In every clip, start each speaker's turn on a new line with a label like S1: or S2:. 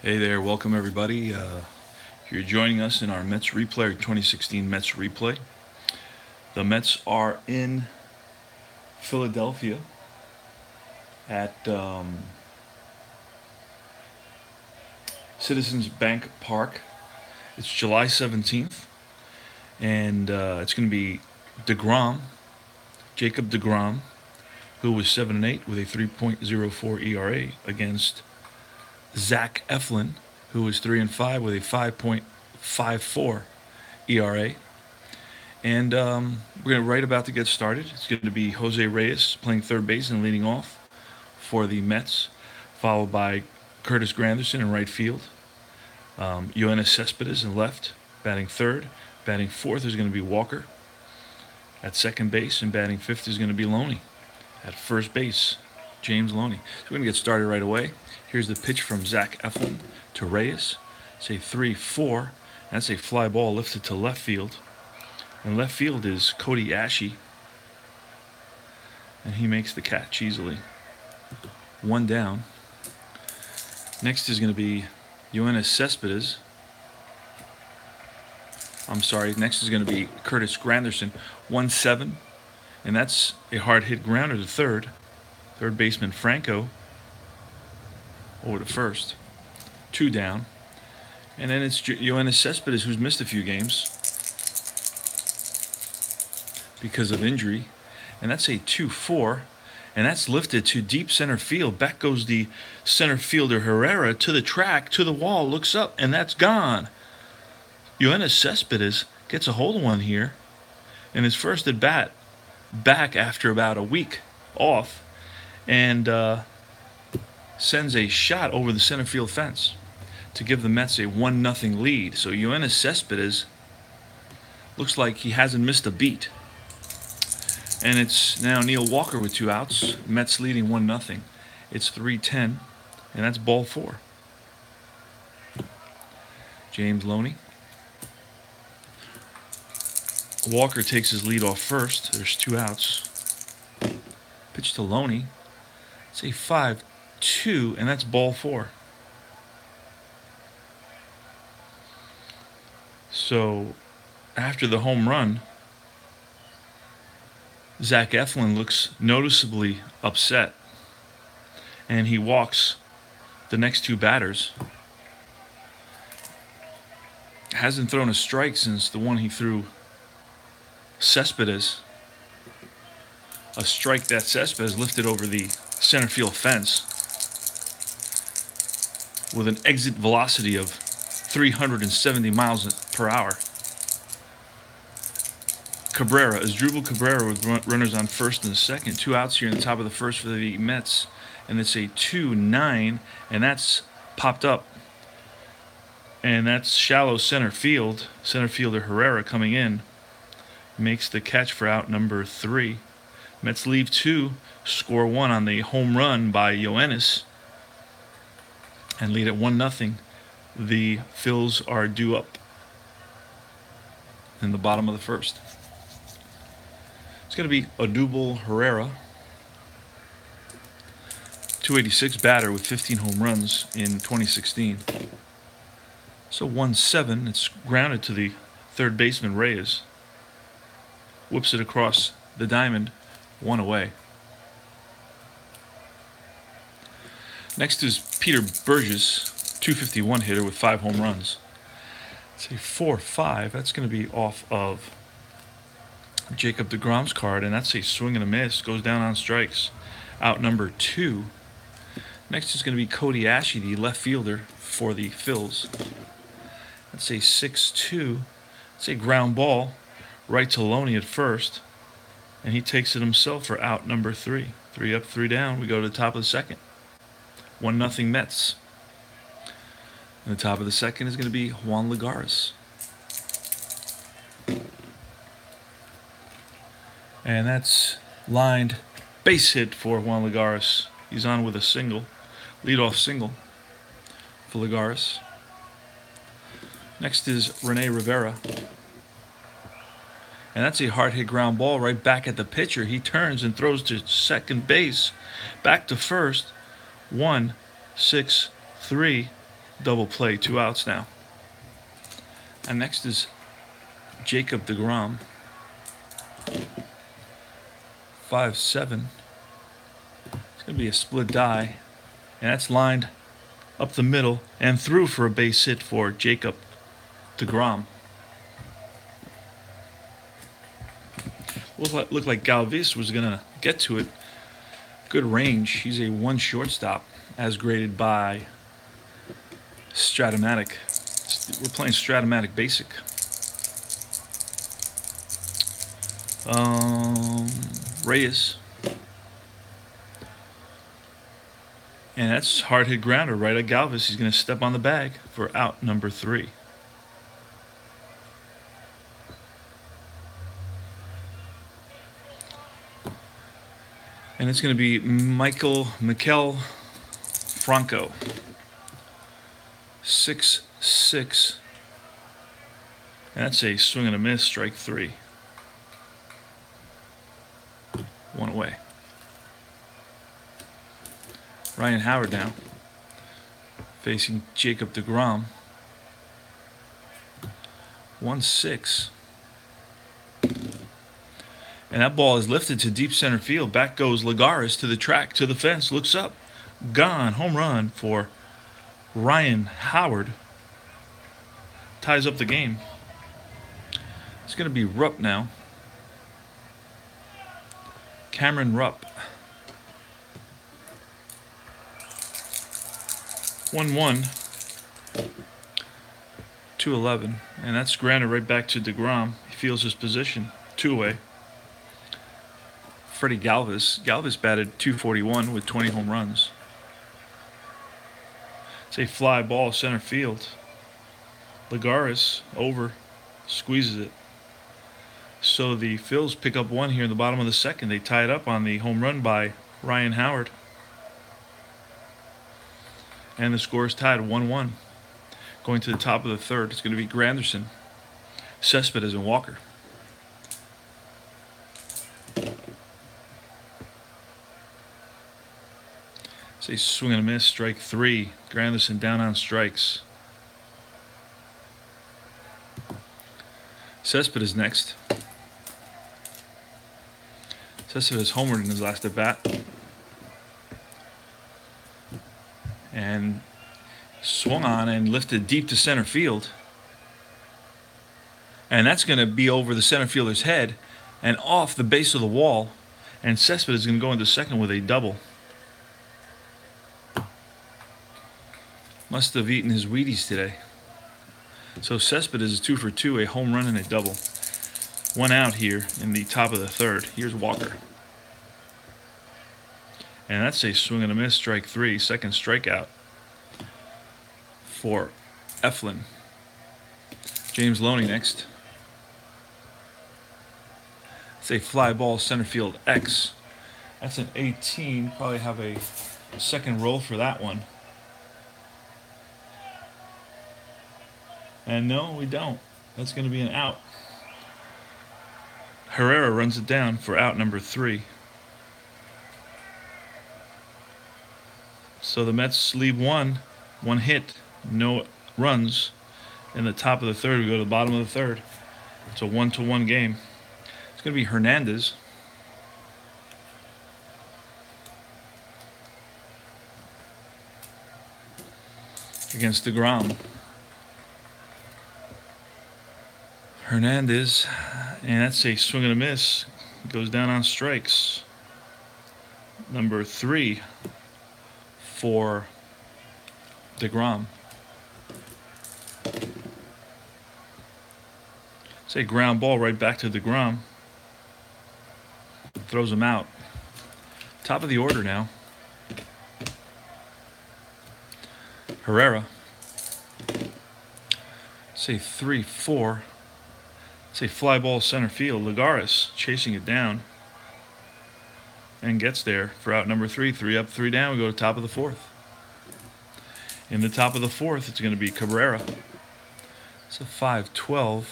S1: Hey there, welcome everybody. You're joining us in our Mets replay, our 2016 Mets replay. The Mets are in Philadelphia at Citizens Bank Park. It's July 17th, and it's going to be deGrom, Jacob deGrom, who was 7-8 with a 3.04 ERA against Zach Eflin, who was 3-5 with a 5.54 ERA. And we're right about to get started. It's going to be Jose Reyes playing third base and leading off for the Mets, followed by Curtis Granderson in right field. Yoenis Cespedes in left, batting third. Batting fourth is going to be Walker at second base, and batting fifth is going to be Loney at first base, James Loney. So we're going to get started right away. Here's the pitch from Zach Eflin to Reyes. It's a 3-4. That's a fly ball lifted to left field. And left field is Cody Ashe. And he makes the catch easily. One down. Next is going to be Yoenis Cespedes. Next is going to be Curtis Granderson. 1-7. And that's a hard hit grounder to third. Third baseman Franco over to first. Two down. And then it's Yoenis Cespedes, who's missed a few games because of injury. And that's a 2-4. And that's lifted to deep center field. Back goes the center fielder Herrera to the track, to the wall, looks up, and that's gone. Yoenis Cespedes gets a hold of one here in his first at bat, back after about a week off, and sends a shot over the center field fence to give the Mets a 1-0 lead. So Yoenis Cespedes looks like he hasn't missed a beat. And it's now Neil Walker with two outs. Mets leading 1-0. It's 3-10, and that's ball four. James Loney. Walker takes his lead off first. There's two outs. Pitch to Loney. It's a 5-2, and that's ball four. So after the home run, Zach Eflin looks noticeably upset, and he walks the next two batters. Hasn't thrown a strike since the one he threw Cespedes. A strike that Cespedes lifted over the center field fence with an exit velocity of 370 miles per hour. Asdrubal Cabrera with runners on first and second. Two outs here in the top of the first for the Mets. And it's a 2-9, and that's popped up. And that's shallow center field. Center fielder Herrera coming in makes the catch for out number 3. Mets leave 2, score 1 on the home run by Yoenis, and lead at 1-0. The Phils are due up in the bottom of the first. It's going to be Odubel Herrera, 286 batter with 15 home runs in 2016. So 1-7. It's grounded to the third baseman Reyes. Whips it across the diamond, one away. Next is Peter Burgess, 251 hitter with 5 home runs. It's a 4-5. That's going to be off of Jacob deGrom's card, and that's a swing and a miss. Goes down on strikes. Out number 2. Next is going to be Cody Ashe, the left fielder for the Phils. That's a 6-2. It's a ground ball right to Loney at first, and he takes it himself for out number 3. 3 up, 3 down. We go to the top of the second. 1-0 Mets. And the top of the second is going to be Juan Lagares. And that's lined base hit for Juan Lagares. He's on with a single, leadoff single for Lagares. Next is Rene Rivera. And that's a hard hit ground ball right back at the pitcher. He turns and throws to second base, back to first. 1, 6, 3. Double play, 2 outs now. And next is Jacob deGrom, 5'7". It's going to be a split die, and that's lined up the middle and through for a base hit for Jacob deGrom. Looked like Galvis was going to get to it. Good range. He's a 1 shortstop, as graded by Stratomatic. We're playing Stratomatic Basic. Reyes. And that's hard hit grounder right at Galvis. He's going to step on the bag for out number 3. And it's going to be Mikel Franco, 6'6". And that's a swing and a miss, strike 3. 1 away. Ryan Howard now, facing Jacob deGrom. 1-6. And that ball is lifted to deep center field. Back goes Lagares to the track, to the fence, looks up. Gone. Home run for Ryan Howard. Ties up the game. It's going to be Rupp now. Cameron Rupp. 1-1. 2-11. And that's grounded right back to deGrom. He feels his position. 2 away. Freddie Galvis. Galvis batted .241 with 20 home runs. It's a fly ball center field. Lagares over, squeezes it. So the Phils pick up 1 here in the bottom of the second. They tie it up on the home run by Ryan Howard. And the score is tied 1-1. Going to the top of the third, it's going to be Granderson, Cespedes, and Walker. It's a swing and a miss, strike 3. Granderson down on strikes. Cespedes next. Cespedes homered in his last at bat. And swung on and lifted deep to center field. And that's going to be over the center fielder's head and off the base of the wall. And Cespedes is going to go into second with a double. Must have eaten his Wheaties today. So Cespedes is 2 for 2, a home run and a double. 1 out here in the top of the third. Here's Walker. And that's a swing and a miss, strike 3. Second strikeout for Eflin. James Loney next. It's a fly ball center field X. That's an 18. Probably have a second roll for that one. And no, we don't. That's going to be an out. Herrera runs it down for out number 3. So the Mets leave 1 hit, no runs. In the top of the third, we go to the bottom of the third. It's a 1-1 game. It's going to be Hernandez. Against deGrom. Hernandez, and that's a swing and a miss. Goes down on strikes. Number 3 for deGrom. It's a ground ball right back to deGrom. Throws him out. Top of the order now. Herrera. It's a 3-4. It's a fly ball center field. Lagares chasing it down and gets there for out number 3. 3 up, 3 down. We go to top of the fourth. In the top of the fourth, it's going to be Cabrera. It's a 5-12. It's going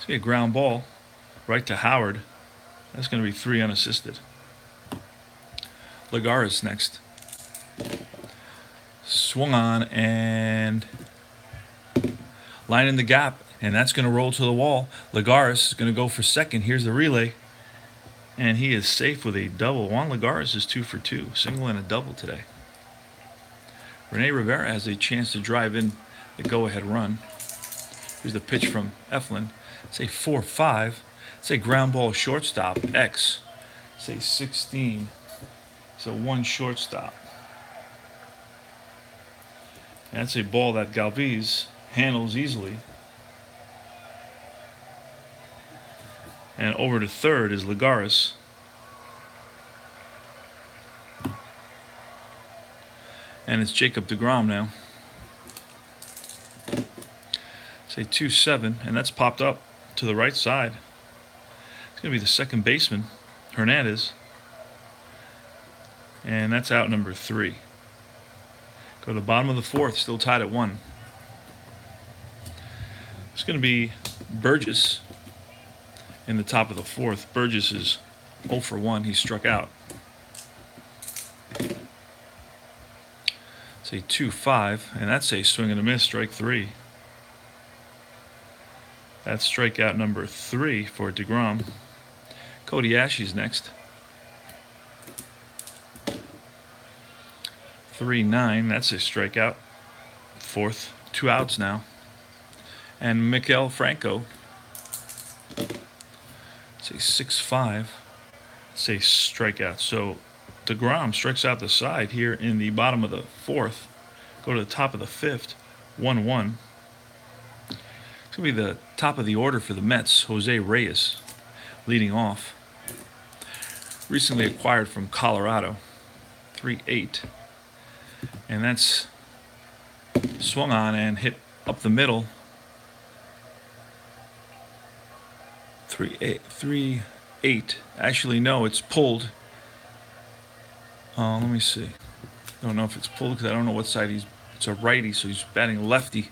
S1: to be a ground ball right to Howard. That's going to be 3 unassisted. Lagares next. Swung on and line in the gap, and that's going to roll to the wall. Lagares is going to go for second. Here's the relay, and he is safe with a double. Juan Lagares is 2 for 2, single and a double today. Rene Rivera has a chance to drive in the go-ahead run. Here's the pitch from Eflin. Say 4-5. Say ground ball shortstop, X. Say 16. So 1 shortstop. That's a ball that Galvis handles easily. And over to third is Lagares. And it's Jacob deGrom now. Say 2-7, and that's popped up to the right side. It's going to be the second baseman, Hernandez. And that's out number 3. Go to the bottom of the fourth, still tied at 1. It's going to be Burgess in the top of the fourth. Burgess is 0 for 1. He struck out. Say 2-5, and that's a swing and a miss, strike 3. That's strikeout number 3 for deGrom. Cody Ashe's next. 3-9, that's a strikeout. Fourth, 2 outs now. And Miguel Franco. Say 6-5. It's a strikeout. So deGrom strikes out the side here in the bottom of the fourth. Go to the top of the fifth. 1-1. It's going to be the top of the order for the Mets. Jose Reyes leading off. Recently acquired from Colorado. 3-8. And that's swung on and hit up the middle. 3-8. Actually, no, it's pulled. Let me see. I don't know if it's pulled because I don't know what side he's. It's a righty, so he's batting lefty.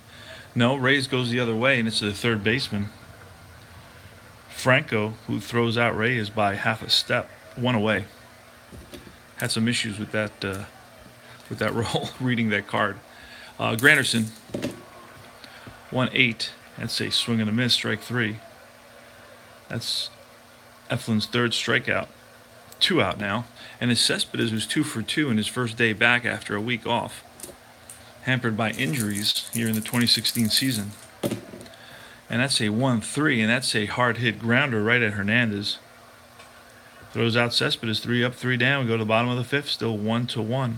S1: No, Reyes goes the other way, and it's the third baseman, Franco, who throws out Reyes by half a step, 1 away. Had some issues with that roll, reading that card. Granderson, 1-8. That's a swing and a miss, strike 3. That's Eflin's third strikeout. 2 out now. And it's Cespedes, who's 2 for 2 in his first day back after a week off, hampered by injuries here in the 2016 season. And that's a 1-3, and that's a hard-hit grounder right at Hernandez. Throws out Cespedes, 3 up, 3 down. We go to the bottom of the fifth, still 1-1.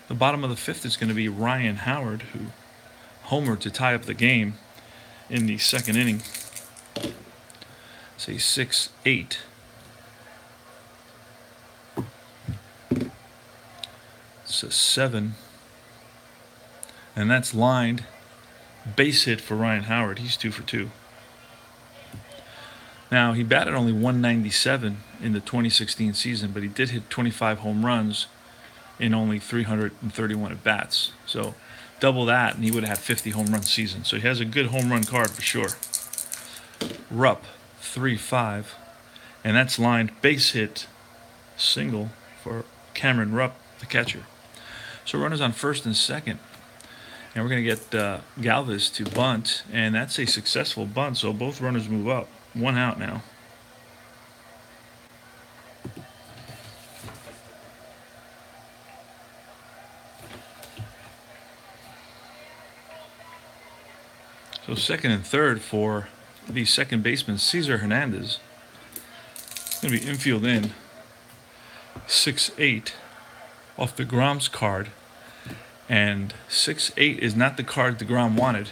S1: The bottom of the fifth is going to be Ryan Howard, who homered to tie up the game in the second inning. Say 6-8. It's a 7. And that's lined. Base hit for Ryan Howard. He's 2 for 2. Now, he batted only 197 in the 2016 season, but he did hit 25 home runs in only 331 at-bats. So double that, and he would have had 50 home run season. So he has a good home run card for sure. Rupp, 3-5. And that's lined base hit single for Cameron Rupp, the catcher. So runners on first and second. And we're going to get Galvis to bunt, and that's a successful bunt, so both runners move up. 1 out now. So second and third for the second baseman, Cesar Hernandez. It's going to be infield in. 6-8 off deGrom's card. And 6-8 is not the card deGrom wanted.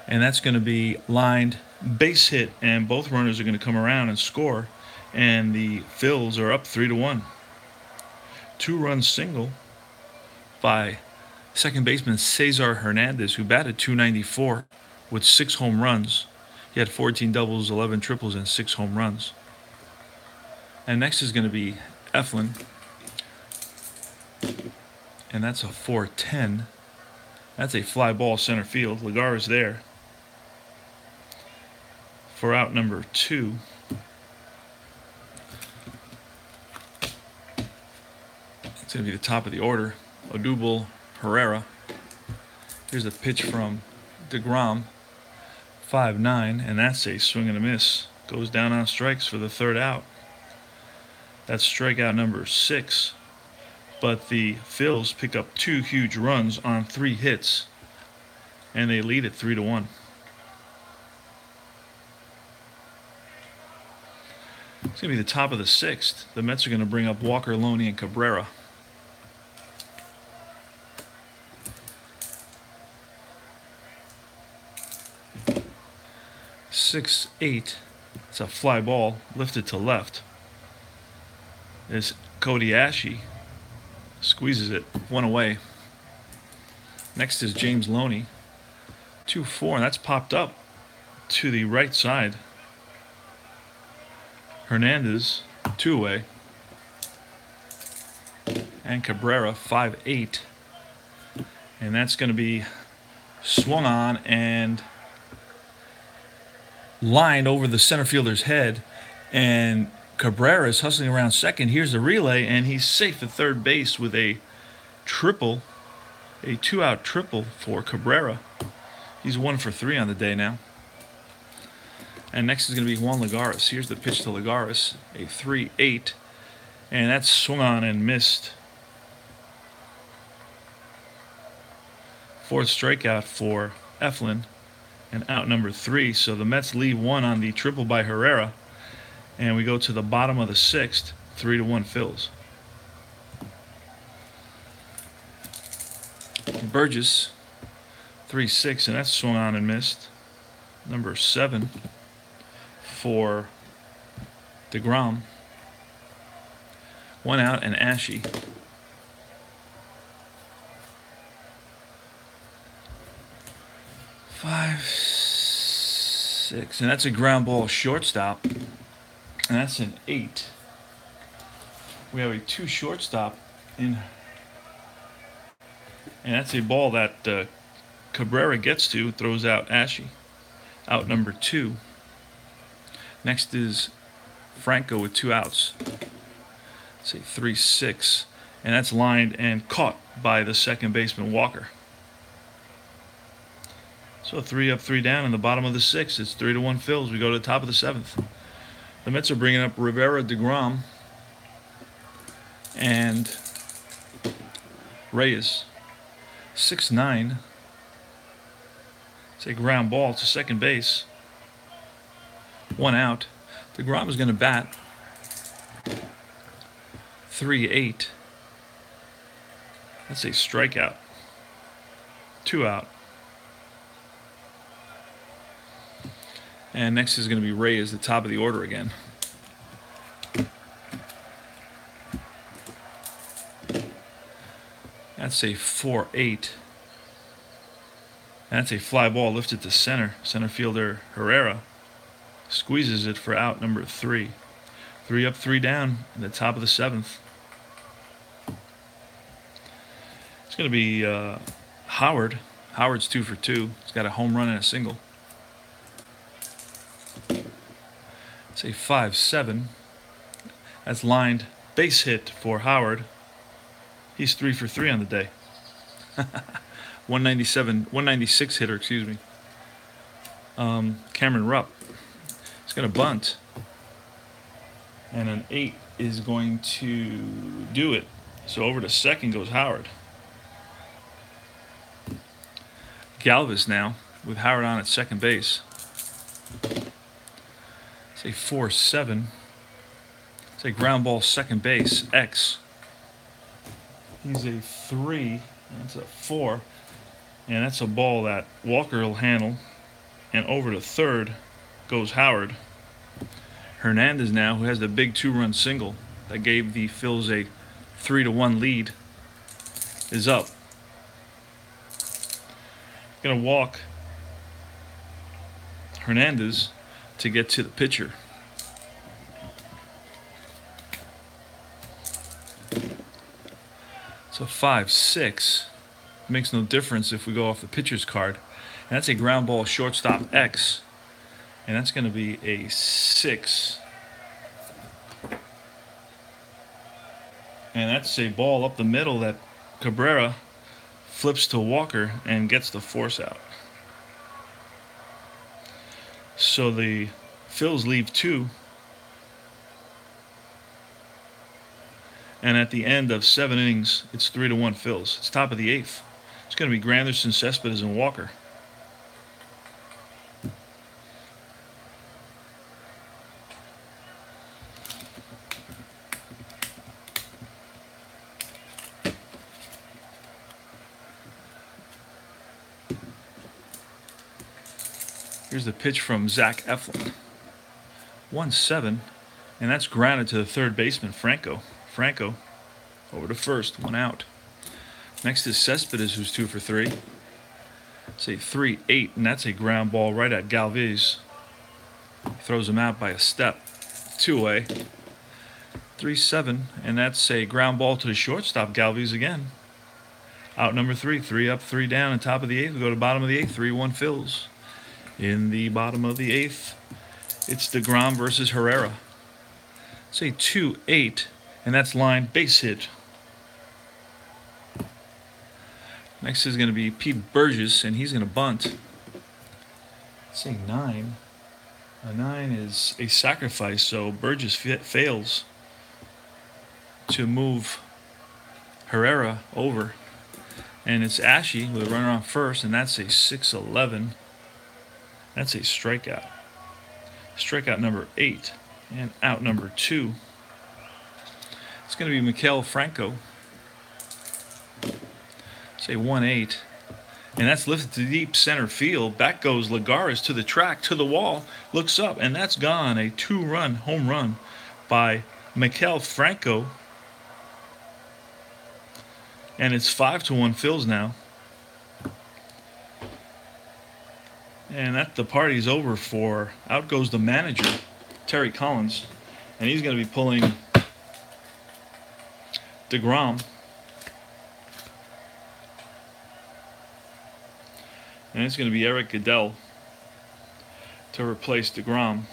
S1: And that's going to be lined base hit, and both runners are going to come around and score. And the Phils are up 3-1. 2-run single by second baseman Cesar Hernandez, who batted .294 with 6 home runs. He had 14 doubles, 11 triples, and 6 home runs. And next is going to be Eflin. And that's a 4-10. That's a fly ball center field. Lagares there for out number 2. It's going to be the top of the order. Odubel Herrera. Here's a pitch from deGrom, 5-9, and that's a swing and a miss. Goes down on strikes for the third out. That's strikeout number 6. But the Phils pick up 2 huge runs on 3 hits, and they lead it 3-1. It's going to be the top of the 6th. The Mets are going to bring up Walker, Loney, and Cabrera. Six, 8. It's a fly ball lifted to left. There's Cody Ashe. Squeezes it, 1 away. Next is James Loney. 2-4, and that's popped up to the right side. Hernandez, 2 away. And Cabrera, 5-8. And that's going to be swung on and lined over the center fielder's head. And Cabrera is hustling around second. Here's the relay, and he's safe at third base with a triple, a 2-out triple for Cabrera. He's 1 for 3 on the day now. And next is going to be Juan Lagares. Here's the pitch to Lagares, a 3-8, and that's swung on and missed. 4th strikeout for Eflin, and out number 3. So the Mets lead 1 on the triple by Herrera. And we go to the bottom of the 6th, 3-1 Phils. Burgess, 3-6, and that's swung on and missed. Number 7 for deGrom. 1 out, and Ashe. Five, 6, and that's a ground ball shortstop. And that's an 8. We have a 2 shortstop in, and that's a ball that Cabrera gets to, throws out Ashe. Out number 2. Next is Franco with 2 outs. It's a 3-6, and that's lined and caught by the second baseman Walker. So 3 up, 3 down in the bottom of the 6th. It's 3-1 Phils. We go to the top of the 7th. The Mets are bringing up Rivera, deGrom, and Reyes. 6-9. It's a ground ball to second base. 1 out. deGrom is going to bat. 3-8. That's a strikeout. 2 out. And next is going to be Reyes, the top of the order again. That's a 4-8. That's a fly ball lifted to center. Center fielder Herrera squeezes it for out number 3. 3 up, 3 down in the top of the 7th. It's going to be Howard. Howard's 2 for 2. He's got a home run and a single. It's a 5-7. That's lined base hit for Howard. He's 3 for 3 on the day. 196 hitter, excuse me. Cameron Rupp is going to bunt. And an 8 is going to do it. So over to second goes Howard. Galvis now with Howard on at second base. It's a 4-7. It's a ground ball second base, X. He's a 3. That's a 4. And that's a ball that Walker will handle. And over to third goes Howard. Hernandez now, who has the big 2-run single that gave the Phils a 3-1 lead, is up. Going to walk Hernandez to get to the pitcher. So 5-6. Makes no difference if we go off the pitcher's card. And that's a ground ball shortstop X. And that's going to be a 6. And that's a ball up the middle that Cabrera flips to Walker and gets the force out. So the Phils leave 2. And at the end of 7 innings, it's 3-1 Phils. It's top of the 8th. It's going to be Granderson, Cespedes, and Walker. Here's the pitch from Zach Eflin. 1-7, and that's grounded to the third baseman, Franco. Franco over to first, 1 out. Next is Cespedes, who's 2 for 3. It's a 3-8, and that's a ground ball right at Galvez. Throws him out by a step. 2 away. 3-7, and that's a ground ball to the shortstop, Galvez again. Out number 3, 3 up, 3 down, and top of the 8th. We go to bottom of the 8th, 3-1 Phils. In the bottom of the 8th, it's deGrom versus Herrera. It's a 2-8, and that's line base hit. Next is going to be Pete Burgess, and he's going to bunt. It's a 9. A 9 is a sacrifice, so Burgess fails to move Herrera over. And it's Ashe with a runner on first, and that's a 6-11. That's a strikeout. Strikeout number 8, and out number 2. It's going to be Maikel Franco. It's a 1-8, and that's lifted to deep center field. Back goes Lagares to the track, to the wall, looks up, and that's gone. A 2-run home run by Maikel Franco. And it's 5-1 Phils now. And the party's over for, out goes the manager, Terry Collins. And he's going to be pulling deGrom. And it's going to be Eric Goodell to replace deGrom.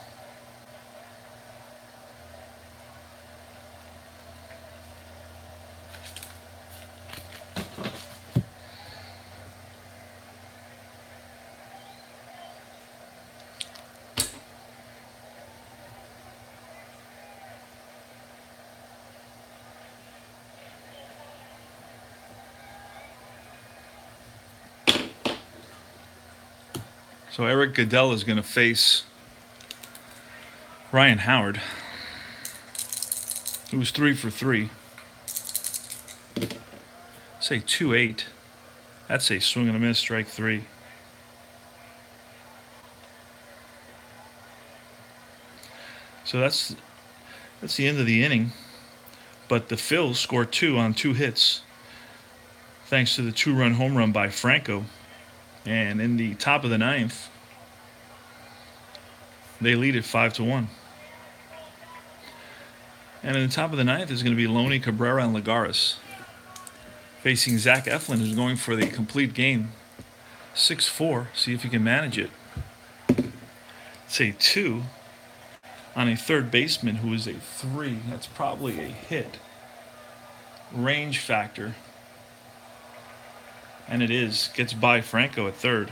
S1: So Eric Goodell is going to face Ryan Howard, who was 3 for 3. Say 2-8. That's a swing and a miss, strike 3. So that's the end of the inning. But the Phils scored 2 on 2 hits, thanks to the 2-run home run by Franco. And in the top of the 9th, they lead it 5-1. And in the top of the 9th is going to be Loney, Cabrera, and Lagares facing Zach Eflin, who's going for the complete game. 6-4. See if he can manage it. It's a 2 on a third baseman who is a 3. That's probably a hit. Range factor. And it is. Gets by Franco at third.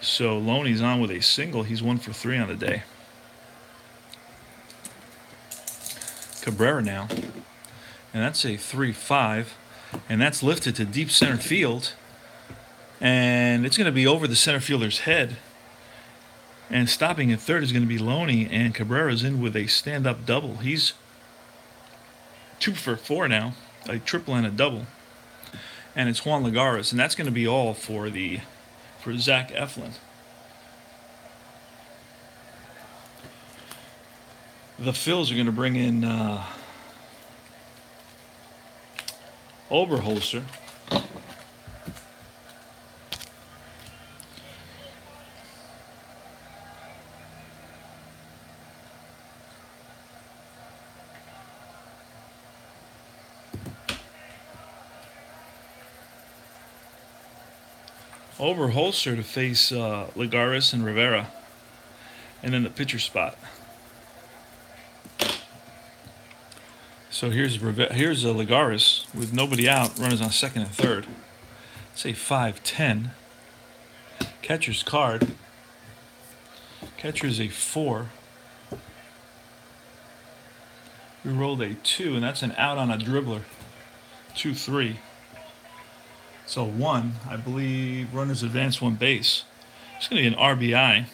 S1: So Loney's on with a single. He's 1 for 3 on the day. Cabrera now. And that's a 3-5. And that's lifted to deep center field. And it's going to be over the center fielder's head. And stopping at third is going to be Loney. And Cabrera's in with a stand-up double. He's 2 for 4 now. A triple and a double. And it's Juan Lagares, and that's going to be all for Zach Eflin. The Phils are going to bring in Oberholzer. Oberholzer to face Lagares and Rivera. And then the pitcher spot. So here's a Ligaris with nobody out, runners on second and third. Say 5-10. Catcher's card. Catcher is a 4. We rolled a 2, and that's an out on a dribbler. 2-3. So 1, I believe, runners advance 1 base. It's going to be an RBI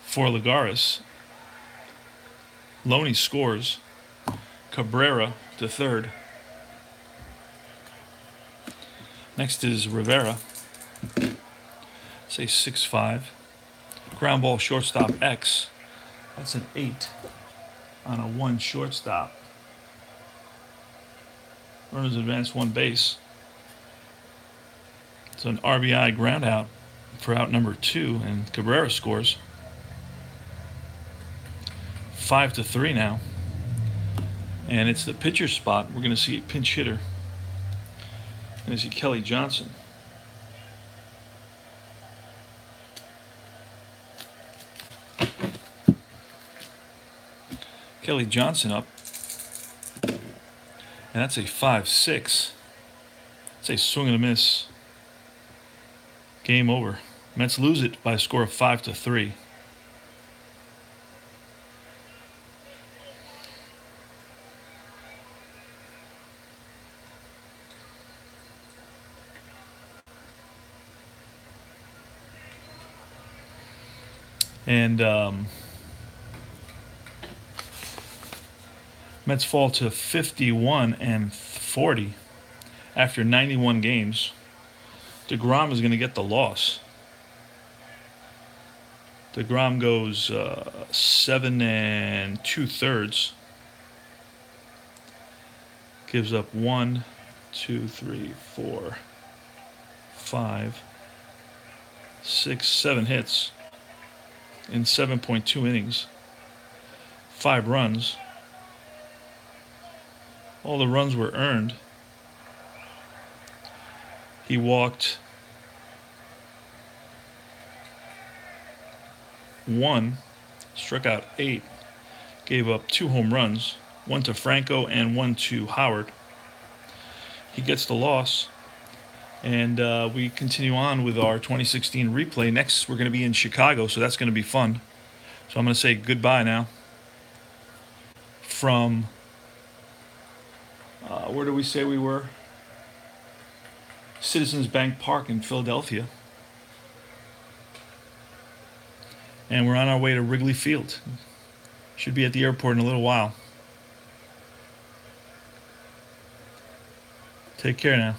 S1: for Ligaris. Loney scores. Cabrera to third. Next is Rivera. Say 6-5. Ground ball shortstop X. That's an 8 on a 1 shortstop. Runners advance 1 base. It's an RBI ground out for out number 2, and Cabrera scores. 5-3 now. And it's the pitcher spot. We're going to see a pinch hitter. We're going to see Kelly Johnson. Kelly Johnson up. And that's a 5-6. It's a swing and a miss. Game over. Mets lose it by a score of 5-3. And Mets fall to 51-40 after 91 games. deGrom is going to get the loss. deGrom goes 7 2/3. Gives up 1, 2, 3, 4, 5, 6, 7 hits in 7.2 innings. 5 runs. All the runs were earned. He walked 1, struck out 8, gave up 2 home runs, 1 to Franco and 1 to Howard. He gets the loss, and we continue on with our 2016 replay. Next, we're going to be in Chicago, so that's going to be fun. So I'm going to say goodbye now from, where do we say we were? Citizens Bank Park in Philadelphia. And we're on our way to Wrigley Field. Should be at the airport in a little while. Take care now.